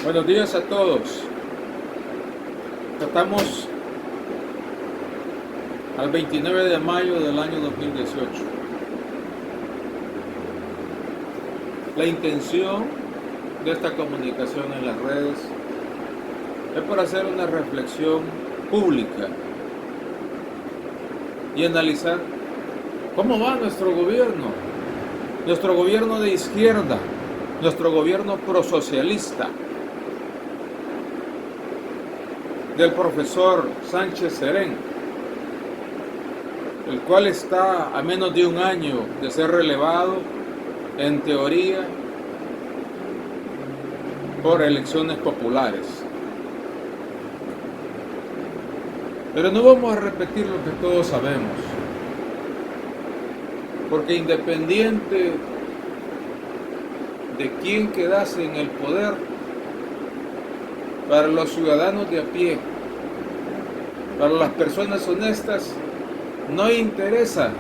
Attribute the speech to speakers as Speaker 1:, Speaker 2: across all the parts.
Speaker 1: Buenos días a todos. Estamos al 29 de mayo del año 2018. La intención de esta comunicación en las redes es por hacer una reflexión pública y analizar cómo va nuestro gobierno de izquierda, nuestro gobierno prosocialista, del profesor Sánchez Serén, el cual está a menos de un año de ser relevado, en teoría, por elecciones populares. Pero no vamos a repetir lo que todos sabemos, porque independiente de quién quedase en el poder, para los ciudadanos de a pie, para las personas honestas, no interesa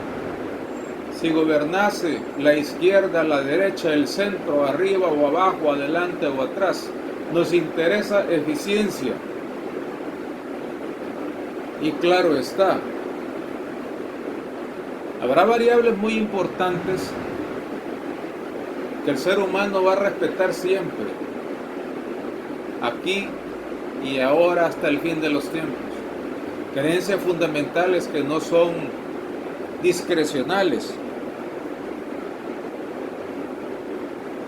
Speaker 1: si gobernase la izquierda, la derecha, el centro, arriba o abajo, adelante o atrás. Nos interesa eficiencia. Y claro está, habrá variables muy importantes que el ser humano va a respetar siempre, aquí y ahora hasta el fin de los tiempos. Creencias fundamentales que no son discrecionales,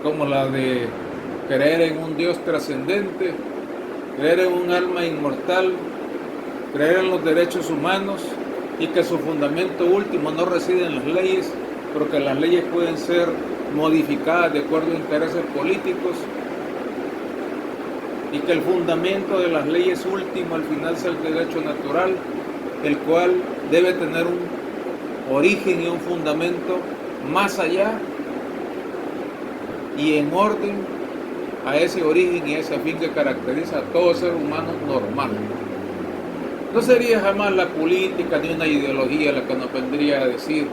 Speaker 1: como la de creer en un Dios trascendente, creer en un alma inmortal, creer en los derechos humanos y que su fundamento último no reside en las leyes, porque las leyes pueden ser modificadas de acuerdo a intereses políticos, y que el fundamento de las leyes último al final sea el derecho natural, el cual debe tener un origen y un fundamento más allá y en orden a ese origen y ese fin que caracteriza a todo ser humano normal. No sería jamás la política ni una ideología la que nos vendría a decir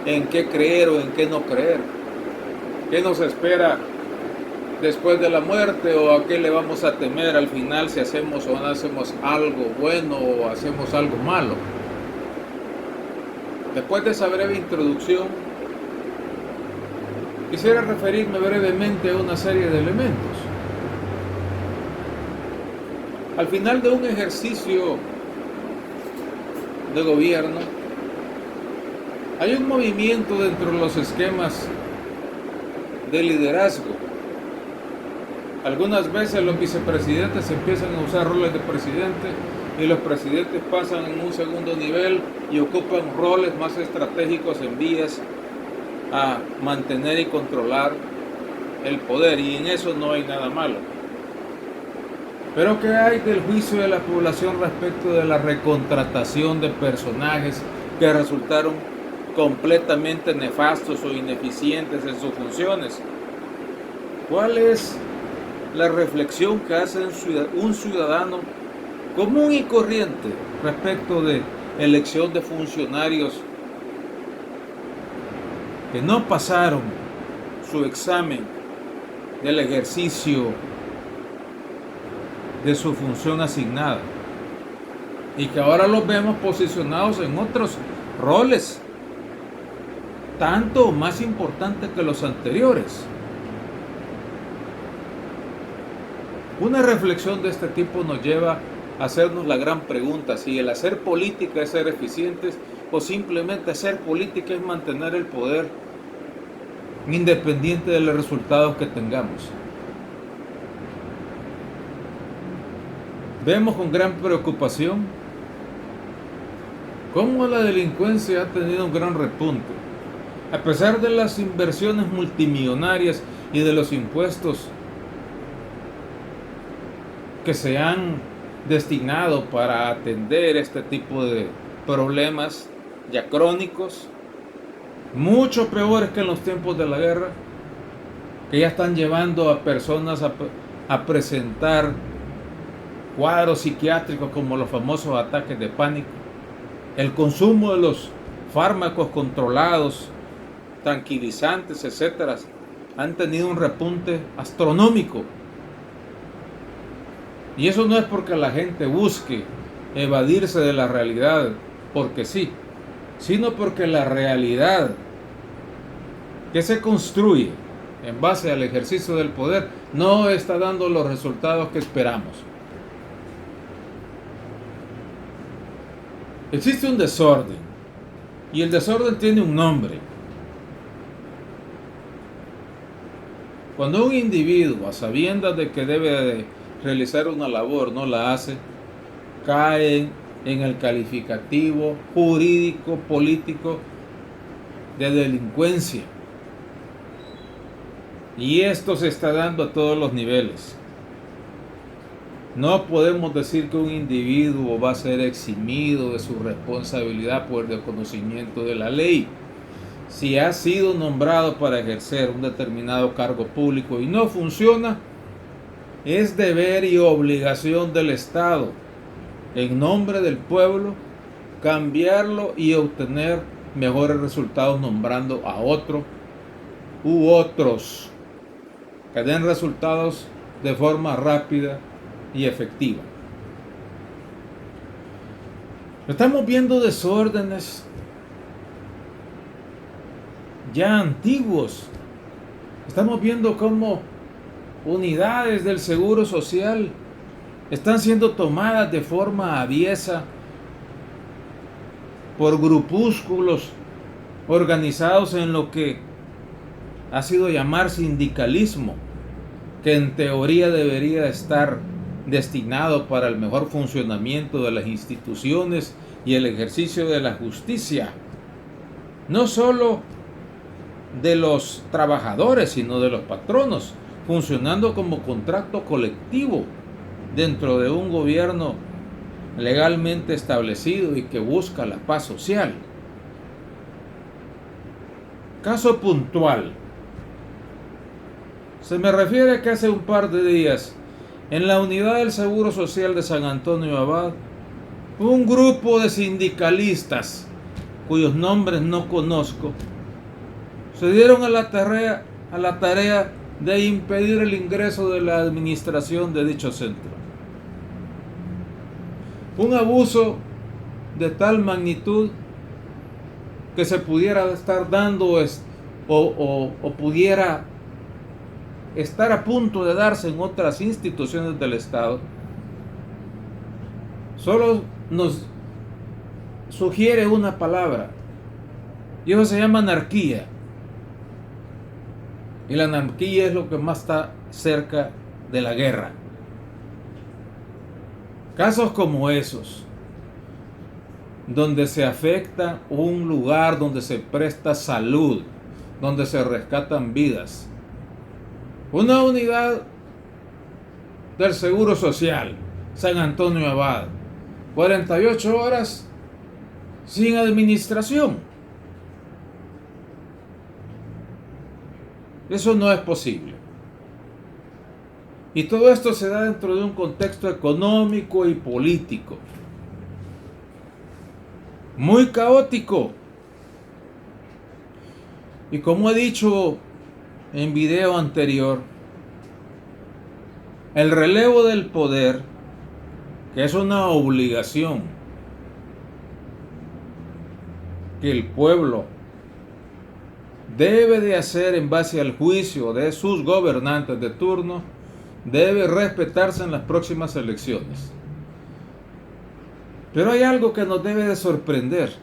Speaker 1: en qué creer o en qué no creer, qué nos espera después de la muerte o a qué le vamos a temer al final si hacemos o no hacemos algo bueno o hacemos algo malo. Después de esa breve introducción, quisiera referirme brevemente a una serie de elementos. Al final de un ejercicio de gobierno, hay un movimiento dentro de los esquemas de liderazgo. Algunas veces los vicepresidentes empiezan a usar roles de presidente y los presidentes pasan en un segundo nivel y ocupan roles más estratégicos en vías a mantener y controlar el poder, y en eso no hay nada malo. Pero ¿qué hay del juicio de la población respecto de la recontratación de personajes que resultaron completamente nefastos o ineficientes en sus funciones? ¿Cuál es la reflexión que hace un ciudadano común y corriente respecto de elección de funcionarios que no pasaron su examen del ejercicio de su función asignada y que ahora los vemos posicionados en otros roles tanto o más importantes que los anteriores? Una reflexión de este tipo nos lleva a hacernos la gran pregunta: si el hacer política es ser eficientes o simplemente hacer política es mantener el poder independiente de los resultados que tengamos. Vemos con gran preocupación cómo la delincuencia ha tenido un gran repunte. A pesar de las inversiones multimillonarias y de los impuestos que se han destinado para atender este tipo de problemas ya crónicos, mucho peores que en los tiempos de la guerra, que ya están llevando a personas a presentar cuadros psiquiátricos como los famosos ataques de pánico, el consumo de los fármacos controlados, tranquilizantes, etcétera, han tenido un repunte astronómico. Y eso no es porque la gente busque evadirse de la realidad, porque sí, sino porque la realidad que se construye en base al ejercicio del poder no está dando los resultados que esperamos. Existe un desorden, y el desorden tiene un nombre. Cuando un individuo, a sabiendas de que debe de realizar una labor, no la hace, cae en el calificativo jurídico, político de delincuencia. Y esto se está dando a todos los niveles. No podemos decir que un individuo va a ser eximido de su responsabilidad por el desconocimiento de la ley. Si ha sido nombrado para ejercer un determinado cargo público y no funciona, es deber y obligación del Estado, en nombre del pueblo, cambiarlo y obtener mejores resultados nombrando a otro u otros que den resultados de forma rápida y efectiva. Estamos viendo desórdenes ya antiguos. Estamos viendo cómo unidades del Seguro Social están siendo tomadas de forma aviesa por grupúsculos organizados en lo que ha sido llamar sindicalismo, que en teoría debería estar destinado para el mejor funcionamiento de las instituciones y el ejercicio de la justicia, no solo de los trabajadores, sino de los patronos, funcionando como contrato colectivo dentro de un gobierno legalmente establecido y que busca la paz social. Caso puntual. Se me refiere que hace un par de días, en la unidad del Seguro Social de San Antonio Abad, un grupo de sindicalistas, cuyos nombres no conozco, se dieron a la tarea de impedir el ingreso de la administración de dicho centro. Un abuso de tal magnitud que se pudiera estar dando o pudiera estar a punto de darse en otras instituciones del Estado, solo nos sugiere una palabra, y eso se llama anarquía. Y la anarquía es lo que más está cerca de la guerra. Casos como esos, donde se afecta un lugar, donde se presta salud, donde se rescatan vidas. Una unidad del Seguro Social, San Antonio Abad, 48 horas sin administración. Eso no es posible. Y todo esto se da dentro de un contexto económico y político muy caótico. Y como he dicho en video anterior, el relevo del poder, que es una obligación que el pueblo debe de hacer en base al juicio de sus gobernantes de turno, debe respetarse en las próximas elecciones. Pero hay algo que nos debe de sorprender.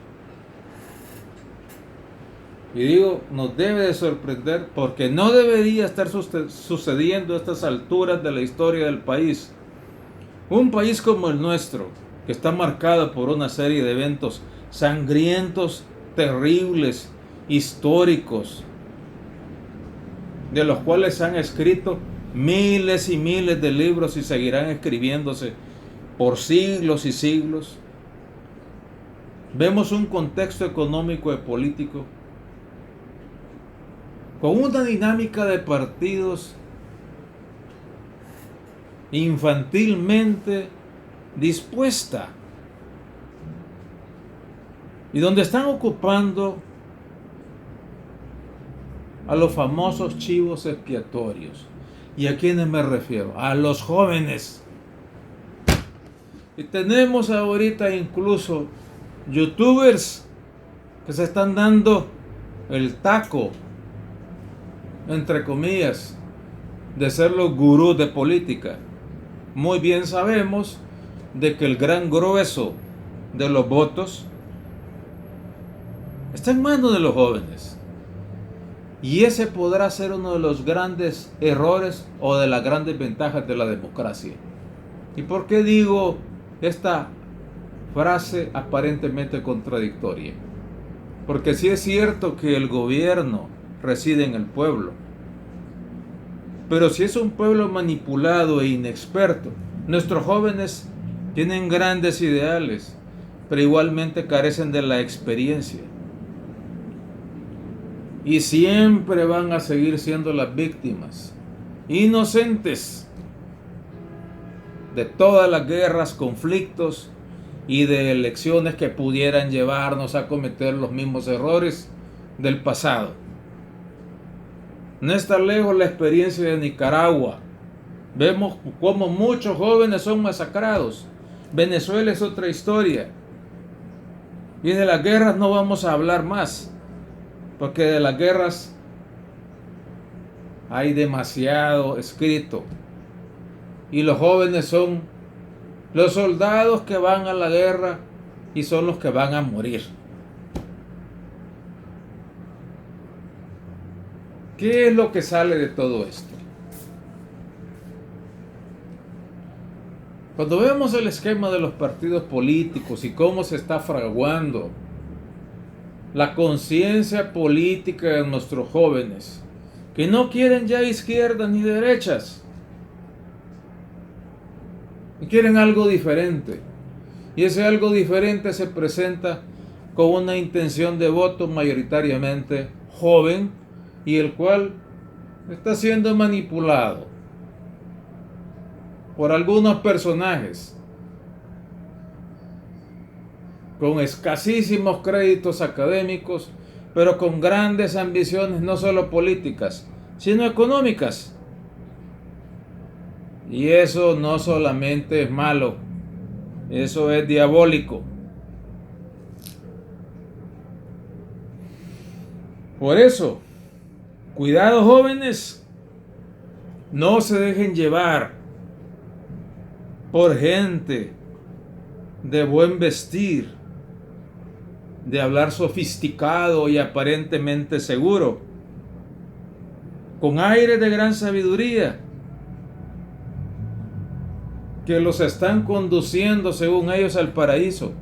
Speaker 1: Y digo, nos debe de sorprender porque no debería estar sucediendo a estas alturas de la historia del país. Un país como el nuestro, que está marcado por una serie de eventos sangrientos, terribles, históricos, de los cuales se han escrito miles y miles de libros y seguirán escribiéndose por siglos y siglos. Vemos un contexto económico y político con una dinámica de partidos infantilmente dispuesta y donde están ocupando a los famosos chivos expiatorios. ¿Y a quiénes me refiero? A los jóvenes. Y tenemos ahorita incluso youtubers que se están dando el taco, entre comillas, de ser los gurús de política. Muy bien sabemos de que el gran grueso de los votos está en manos de los jóvenes. Y ese podrá ser uno de los grandes errores o de las grandes ventajas de la democracia. ¿Y por qué digo esta frase aparentemente contradictoria? Porque sí es cierto que el gobierno reside en el pueblo, pero si es un pueblo manipulado e inexperto, nuestros jóvenes tienen grandes ideales, pero igualmente carecen de la experiencia. Y siempre van a seguir siendo las víctimas inocentes de todas las guerras, conflictos y de elecciones que pudieran llevarnos a cometer los mismos errores del pasado. No está lejos la experiencia de Nicaragua. Vemos cómo muchos jóvenes son masacrados. Venezuela es otra historia. Y de las guerras no vamos a hablar más, porque de las guerras hay demasiado escrito. Y los jóvenes son los soldados que van a la guerra y son los que van a morir. ¿Qué es lo que sale de todo esto? Cuando vemos el esquema de los partidos políticos y cómo se está fraguando la conciencia política de nuestros jóvenes, que no quieren ya izquierdas ni derechas, y quieren algo diferente, y ese algo diferente se presenta con una intención de voto mayoritariamente joven, y el cual está siendo manipulado por algunos personajes con escasísimos créditos académicos, pero con grandes ambiciones no solo políticas, sino económicas. Y eso no solamente es malo, eso es diabólico. Por eso, cuidado jóvenes, no se dejen llevar por gente de buen vestir, de hablar sofisticado y aparentemente seguro, con aire de gran sabiduría, que los están conduciendo según ellos al paraíso.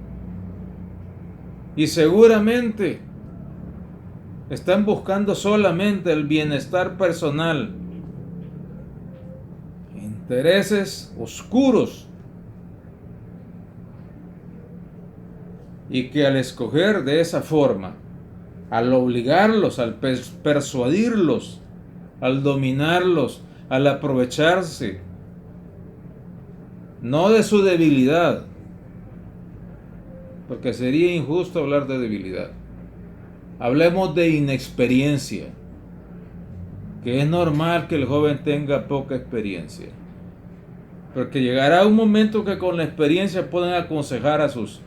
Speaker 1: Y seguramente están buscando solamente el bienestar personal, intereses oscuros, y que al escoger de esa forma, al obligarlos, al persuadirlos, al dominarlos, al aprovecharse, no de su debilidad, porque sería injusto hablar de debilidad. Hablemos de inexperiencia, que es normal que el joven tenga poca experiencia, porque llegará un momento que con la experiencia pueden aconsejar a sus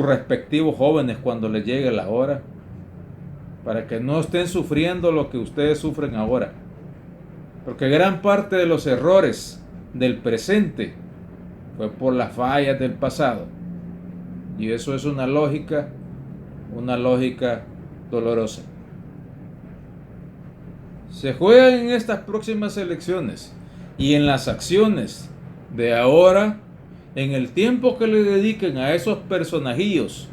Speaker 1: respectivos jóvenes cuando les llegue la hora, para que no estén sufriendo lo que ustedes sufren ahora, porque gran parte de los errores del presente fue por las fallas del pasado, y eso es una lógica dolorosa. Se juegan en estas próximas elecciones y en las acciones de ahora, en el tiempo que le dediquen a esos personajillos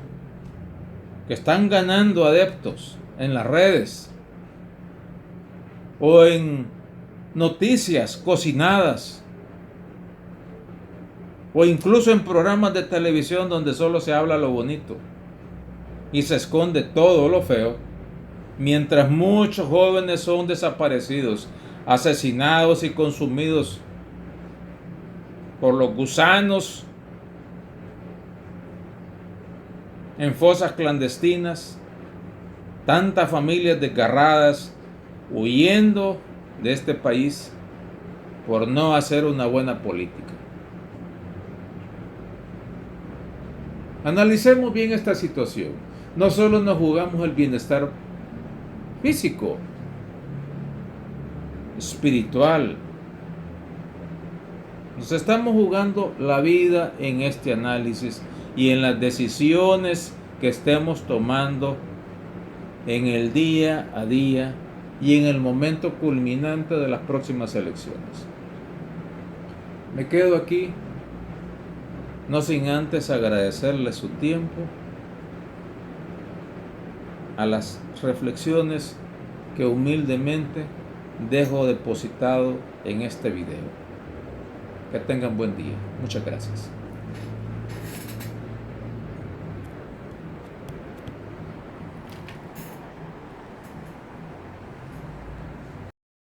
Speaker 1: que están ganando adeptos en las redes o en noticias cocinadas o incluso en programas de televisión donde solo se habla lo bonito y se esconde todo lo feo, mientras muchos jóvenes son desaparecidos, asesinados y consumidos por los gusanos en fosas clandestinas, tantas familias desgarradas huyendo de este país por no hacer una buena política. Analicemos bien esta situación. No solo nos jugamos el bienestar físico, espiritual, nos estamos jugando la vida en este análisis y en las decisiones que estemos tomando en el día a día y en el momento culminante de las próximas elecciones. Me quedo aquí, no sin antes agradecerle su tiempo, a las reflexiones que humildemente dejo depositado en este video. Que tengan buen día. Muchas gracias.